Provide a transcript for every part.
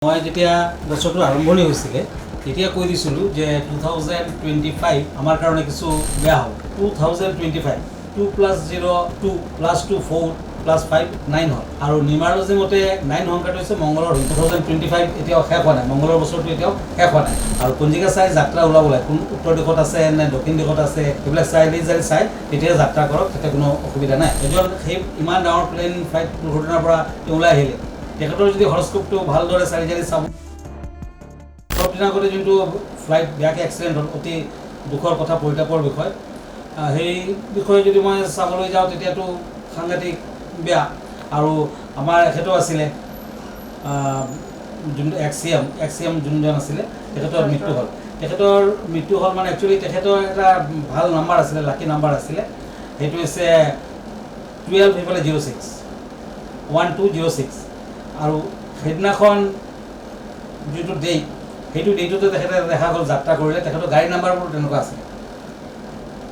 মই যেতিয়া বছৰটো আৰম্ভণি হৈছিলে তেতিয়া কৈ দিছিলোঁ যে 2025 আমাৰ কাৰণে কিছু বেয়া হ'ল। 2025 2 + 0 2 + 2 4 + 5 9 হ'ল আৰু নিউমাৰলজি মতে 9 সংখ্যাটো হৈছে মংগলৰ 2025 এতিয়াও শেষ হোৱা নাই, মংগলৰ বছৰটো এতিয়াও শেষ হোৱা নাই আৰু পঞ্জিকা চাই যাত্ৰা ওলাব লাগে, কোন উত্তৰ দিশত আছে নে দক্ষিণ দিশত আছে এইবিলাক চাই তেতিয়া যাত্ৰা কৰক, তাতে কোনো অসুবিধা নাই। এজন সেই ইমান ডাঙৰ প্লেন ফ্লাইট দুৰ্ঘটনাৰ পৰা ওলাই আহিলে তেখেতৰ যদি হৰস্কোপটো ভালদৰে চাব চব দিন আগতে যোনটো ফ্লাইট বেয়াকৈ এক্সিডেণ্ট হ'ল, অতি দুখৰ কথা, পৰিতাপৰ বিষয়। সেই বিষয়ে যদি মই চাবলৈ যাওঁ তেতিয়াতো সাংঘাতিক বেয়া। আৰু আমাৰ এখেতো আছিলে যোনটো এক্সিএম যোনজন আছিলে তেখেতৰ মৃত্যু হ'ল মানে একচুৱেলি তেখেতৰ এটা ভাল নাম্বাৰ আছিলে, লাকি নাম্বাৰ আছিলে, সেইটো হৈছে 1206 1206 আৰু সেইদিনাখন যিটো ডেট সেইটো ডেটতে তেখেতে দেখা গ'ল যাত্ৰা কৰিলে, তেখেতৰ গাড়ী নাম্বাৰবোৰ তেনেকুৱা আছিলে।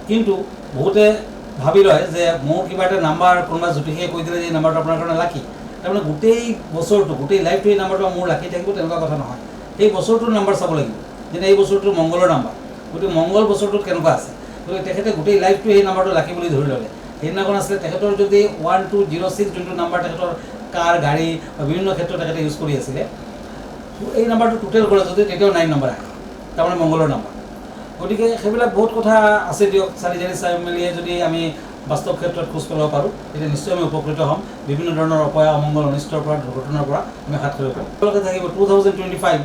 কিন্তু বহুতে ভাবি লয় যে মোৰ কিবা এটা নাম্বাৰ কোনোবা জ্যোতিষীয়ে কৈ দিলে যে এই নাম্বাৰটো আপোনাৰ কাৰণে লাকি, তাৰমানে গোটেই বছৰটো গোটেই লাইফটো এই নাম্বাৰটো মোৰ লাকি থাকিব তেনেকুৱা কথা নহয়। এই বছৰটোৰ নাম্বাৰ চাব লাগিব, যেনে এই বছৰটোৰ মংগলৰ নাম্বাৰ, গতিকে মংগল বছৰটোত কেনেকুৱা আছে, গতিকে তেখেতে গোটেই লাইফটো সেই নাম্বাৰটো লাকি বুলি ধৰি ল'লে। সেইদিনাখন আছিলে তেখেতৰ যদি 1206 যোনটো নাম্বাৰ তেখেতৰ কাৰ গাড়ী বা বিভিন্ন ক্ষেত্ৰত তেখেতে ইউজ কৰি আছিলে, এই নাম্বাৰটো টোটেল কৰে যদি তেতিয়াও 9 নম্বৰ আহে, তাৰমানে মংগলৰ নাম্বাৰ। গতিকে সেইবিলাক বহুত কথা আছে দিয়ক, চাই মেলিয়ে যদি আমি বাস্তৱ ক্ষেত্ৰত খোজ পেলাব পাৰোঁ তেতিয়া নিশ্চয় আমি উপকৃত হ'ম। বিভিন্ন ধৰণৰ অপয়া অমংগল অনিষ্টৰ পৰা দুৰ্ঘটনাৰ পৰা আমি হাত সাৰিব পাৰোঁ। তেওঁলোকে থাকিব 2025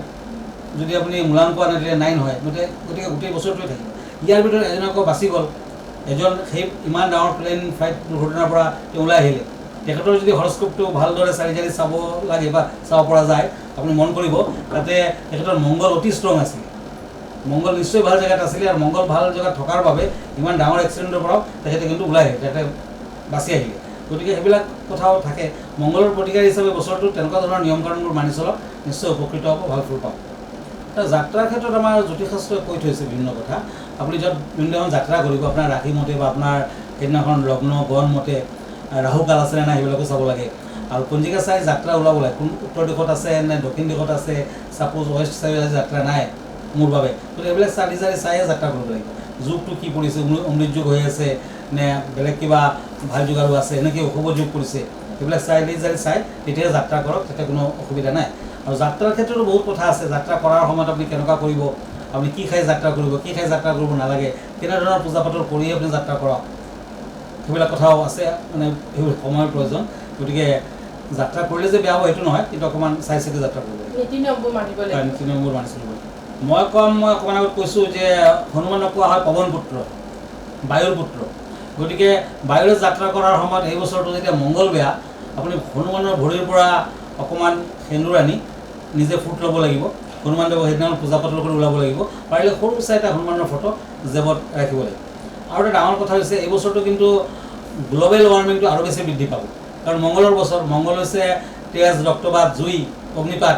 যদি আপুনি মূলাংক আনে তেতিয়া 9 হয়, গতিকে গোটেই বছৰটোৱে থাকিব। ইয়াৰ ভিতৰত এজন আকৌ বাচি গ'ল, এজন সেই ইমান ডাঙৰ প্লেন ফ্লাইট দুৰ্ঘটনাৰ পৰা ওলাই আহিলে, তেখেতৰ যদি হৰস্কোপটো ভালদৰে চাই চাব লাগে বা চাব পৰা যায়, আপুনি মন কৰিব তাতে তেখেতৰ মংগল অতি ষ্ট্ৰং আছিলে, মংগল নিশ্চয় ভাল জেগাত আছিলে আৰু মংগল ভাল জেগাত থকাৰ বাবে ইমান ডাঙৰ এক্সিডেণ্টৰ পৰাও তেখেতে কিন্তু ওলাই আহিলে, তেখেতে বাচি আহিলে। গতিকে সেইবিলাক কথাও থাকে। মংগলৰ প্ৰতিকাৰ হিচাপে বছৰটো তেনেকুৱা ধৰণৰ নিয়ম কাৰণবোৰ মানি চলক, নিশ্চয় উপকৃত হ'ব, ভাল ফল পাব। যাত্ৰাৰ ক্ষেত্ৰত আমাৰ জ্যোতিষশাস্ত্ৰই কৈ থৈছে বিভিন্ন কথা। আপুনি য'ত যোনদিনাখন যাত্ৰা কৰিব আপোনাৰ ৰাশি মতে বা আপোনাৰ সেইদিনাখন লগ্ন গণ মতে ৰাহু কাল আছে নে নাই সেইবিলাকো চাব লাগে আৰু পঞ্জিকা চাই যাত্ৰা ওলাব লাগে, কোন উত্তৰ দিশত আছে নে দক্ষিণ দিশত আছে, ছাপ'জ ৱেষ্ট চাইডে যাত্ৰা নাই মোৰ বাবে, গতিকে এইবিলাক চাইহে যাত্ৰা কৰিব লাগিব। যুগটো কি পৰিছে, অমৃত যুগ হৈ আছে নে বেলেগ কিবা ভাল যুগ আৰু আছে, এনেকৈ অশুভ যুগ পৰিছে, সেইবিলাক চাই তেতিয়াহে যাত্ৰা কৰক, তেতিয়া কোনো অসুবিধা নাই। আৰু যাত্ৰাৰ ক্ষেত্ৰতো বহুত কথা আছে। যাত্ৰা কৰাৰ সময়ত আপুনি কেনেকুৱা কৰিব, আপুনি কি খাই যাত্ৰা কৰিব, কি খাই যাত্ৰা কৰিব নালাগে, কেনেধৰণৰ পূজা পাতল কৰিয়ে আপুনি যাত্ৰা কৰক, সেইবিলাক কথাও আছে, মানে সেইবোৰ সময়ৰ প্ৰয়োজন। গতিকে যাত্ৰা কৰিলে যে বেয়া হ'ব সেইটো নহয়, কিন্তু অকণমান চাই চিতি যাত্ৰা কৰিব লাগিব, নীতি নিয়মবোৰ মানি চলিব লাগিব। মই অকণমান আগত কৈছোঁ যে হনুমানক কোৱা হয় পৱন পুত্ৰ, বায়ুৰ পুত্ৰ। গতিকে বায়ুৰে যাত্ৰা কৰাৰ সময়ত এই বছৰটো যেতিয়া মংগল বেয়া, আপুনি হনুমানৰ ভৰিৰ পৰা অকণমান সেন্দুৰ আনি নিজে ফুট ল'ব লাগিব, হনুমানদেৱক সেইদিনাখন পূজা পাতল কৰি ওলাব লাগিব, পাৰিলে সৰু চাই এটা হনুমানৰ ফটো জেবত ৰাখিব লাগিব। আৰু এটা ডাঙৰ কথা হৈছে এই বছৰটো কিন্তু গ্ল'বেল ৱাৰ্মিংটো আৰু বেছি বৃদ্ধি পাব, কাৰণ মংগলৰ বছৰ, মংগল হৈছে তেজ, ৰক্তপাত, জুই, অগ্নিপাত,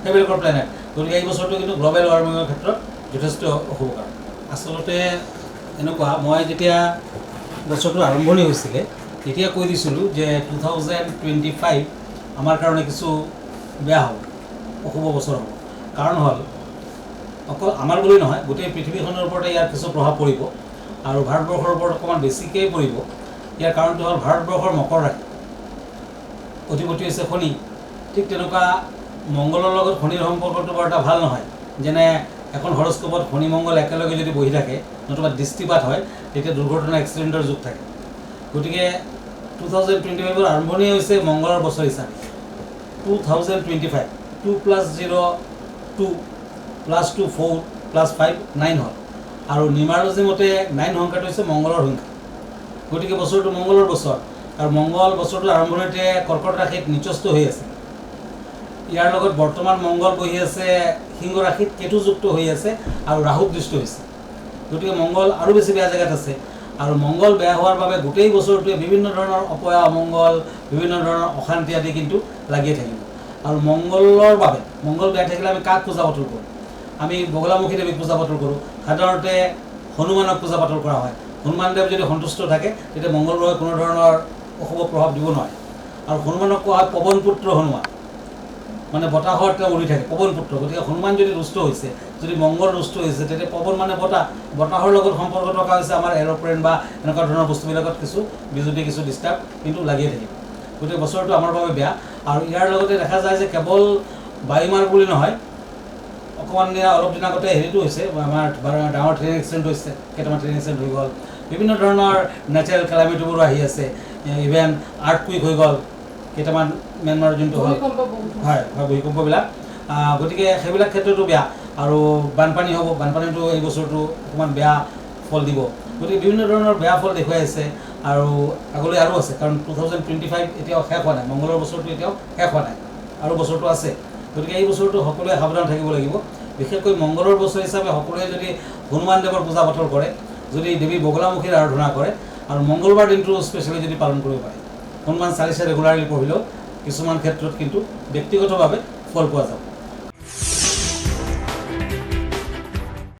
সেইবিলাকৰ প্লেনেট। গতিকে এই বছৰটো কিন্তু গ্ল'বেল ৱাৰ্মিঙৰ ক্ষেত্ৰত যথেষ্ট অশুভকাৰ। আচলতে এনেকুৱা, মই যেতিয়া বছৰটো আৰম্ভণি হৈছিলে তেতিয়া কৈ দিছিলোঁ যে 2025 আমাৰ কাৰণে কিছু বেয়া হ'ব, অশুভ বছৰ হ'ব। কাৰণ হ'ল অকল আমাৰ বুলি নহয়, গোটেই পৃথিৱীখনৰ ওপৰতে ইয়াৰ কিছু প্ৰভাৱ পৰিব আৰু ভাৰতবৰ্ষৰ ওপৰত অকণমান বেছিকৈ পৰিব। ইয়াৰ কাৰণটো হ'ল ভাৰতবৰ্ষৰ মকৰ ৰাশি, অধিপতি হৈছে শনি। ঠিক তেনেকুৱা মংগলৰ লগত শনিৰ সম্পৰ্কটো বৰ এটা ভাল নহয়। যেনে এখন হৰস্কোপত শনি মংগল একেলগে যদি বহি থাকে, নতুবা দৃষ্টিপাত হয়, তেতিয়া দুৰ্ঘটনা এক্সিডেণ্টৰ যুগ থাকে। গতিকে 2025 আৰম্ভণি হৈছে মংগলৰ বছৰ হিচাপে। 2025 2 + 0 2 + 2 4 + 5 9 হ'ল আৰু নিউমাৰলজি মতে 9 সংখ্যাটো হৈছে মংগলৰ সংখ্যা। গতিকে বছৰটো মংগলৰ বছৰ আৰু মংগল বছৰটোৰ আৰম্ভণিতে কৰ্কট ৰাশিত নিচস্থ হৈ আছে। ইয়াৰ লগত বৰ্তমান মংগল বহি আছে সিংহ ৰাশিত, কেতুযুক্ত হৈ আছে আৰু ৰাহুত দৃষ্ট হৈছে। গতিকে মংগল আৰু বেছি বেয়া জেগাত আছে আৰু মংগল বেয়া হোৱাৰ বাবে গোটেই বছৰটোৱে বিভিন্ন ধৰণৰ অপয়া অমংগল, বিভিন্ন ধৰণৰ অশান্তি আদি কিন্তু লাগিয়ে থাকিব। আৰু মংগলৰ বাবে, মংগল বেয়া থাকিলে আমি কাক পূজা পাতল কৰোঁ? আমি বগলামুখী দেৱীক পূজা পাতল কৰোঁ, সাধাৰণতে হনুমানক পূজা পাতল কৰা হয়। হনুমানদেৱ যদি সন্তুষ্ট থাকে তেতিয়া মংগল গ্ৰহে কোনো ধৰণৰ অশুভ প্ৰভাৱ দিব নোৱাৰে। আৰু হনুমানক কোৱা হয় পৱন পুত্ৰ হনুমান। মানে বতাহত তেওঁ উৰি থাকে, পৱন পুত্ৰ। গতিকে হনুমান যদি ৰুষ্ট হৈছে, যদি মংগল ৰুষ্ট হৈছে, তেতিয়া পৱন মানে বতাহৰ লগত সম্পৰ্ক থকা হৈছে আমাৰ এৰ'প্লেন বা এনেকুৱা ধৰণৰ বস্তুবিলাকত কিছু বিজুতি, কিছু ডিষ্টাৰ্ব কিন্তু লাগিয়ে থাকিব। গতিকে বছৰটো আমাৰ বাবে বেয়া। আৰু ইয়াৰ লগতে দেখা যায় যে কেৱল বায়ুমাৰ বুলি নহয়, অকণমান অলপ দিন আগতে হেৰিটো হৈছে, আমাৰ ডাঙৰ ট্ৰেইন এক্সিডেণ্ট হৈছে, কেইটামান ট্ৰেইন এক্সিডেণ্ট হৈ গ'ল, বিভিন্ন ধৰণৰ নেচাৰেল কেলামিটিবোৰো আহি আছে, ইভেন আৰ্থকুইক হৈ গ'ল, কেইটামান ম্যানমাৰৰ যোনটো হ'ল, হয় ভূমিকম্পবিলাক। গতিকে সেইবিলাক ক্ষেত্ৰতো বেয়া। আৰু বানপানী হ'ব, বানপানীটো এই বছৰটো অকণমান বেয়া ফল দিব। গতিকে বিভিন্ন ধৰণৰ বেয়া ফল দেখুৱাই আছে আৰু আগলৈ আৰু আছে, কাৰণ 2025 এতিয়াও শেষ হোৱা নাই, মংগলৰ বছৰটো এতিয়াও শেষ হোৱা নাই, আৰু বছৰটো আছে। গতিকে এই বছৰটো সকলোৱে সাৱধান থাকিব লাগিব। বিশেষকৈ মংগলৰ বছৰ হিচাপে সকলোৱে যদি হনুমান দেৱৰ পূজা পাতল কৰে, যদি দেৱী বগলামুখীৰ আৰাধনা কৰে, আৰু মংগলবাৰ দিনটো স্পেচিয়েলি যদি পালন কৰিব পাৰে, হনুমান চালিচা ৰেগুলাৰলি পঢ়িলেও কিছুমান ক্ষেত্ৰত কিন্তু ব্যক্তিগতভাৱে ফল পোৱা যাব।